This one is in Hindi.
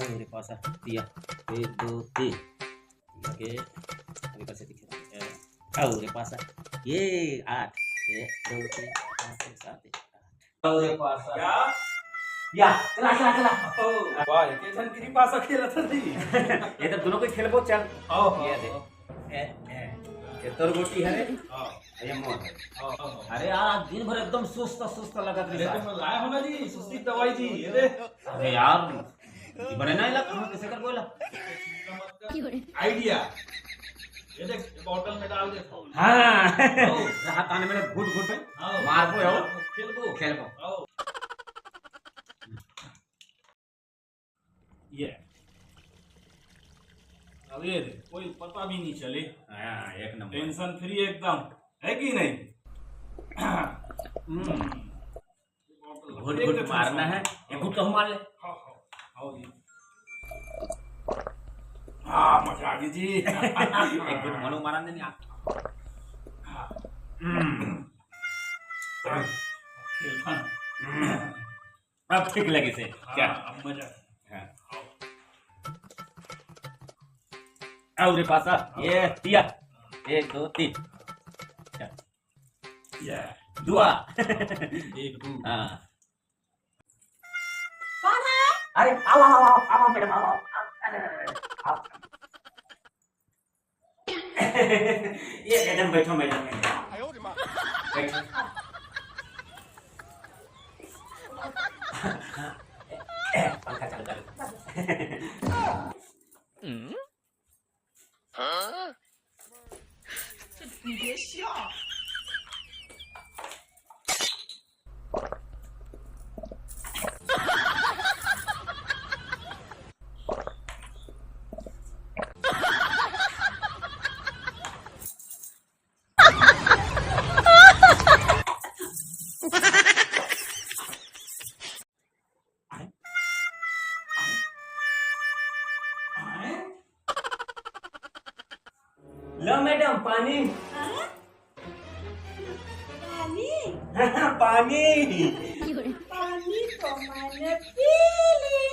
अरे पासा दिया 1 2 3 oke अभी कैसे दिखेगा अरे पासा ये 8 1 2 3 4 5 6 7 अरे पासा क्या या चला चला चला वाह ये जन किरी पासा खेलत हती ये तो दोनों को खेलबो चल आओ ये दे ये तोर गोटी है रे हां ये मोर अरे यार दिन भर एकदम सुस्त सुस्त लगा रही लेकिन मैं लाया हूं ना जी सुस्ती दवाई जी ये दे अरे यार बड़े नहीं लगा हम कैसे कर बोला आइडिया ये देख बॉटल में डाल दे हां रहा ताने में घुट घुट मार को आओ खेलबो आओ ये अब ये दे कोई पता भी नहीं चले हां एक नंबर टेंशन फ्री एकदम है कि नहीं घुट घुट मारना है एक घुट तो मार ले आओ जी हाँ मजा आ गई जी एक घुट मनो मारन दे नहीं अब ठीक लगे से क्या अब मजा और रे पासा ये दिया 1 2 3 ये दुआ एक दो हाँ कौन है? अरे आओ मैडम आओ ये मैडम बैठो मैडम बैठो पंखा चालू कर你别笑。लो मैडम पानी हाँ? पानी पानी पानी तो मैंने पी लिया।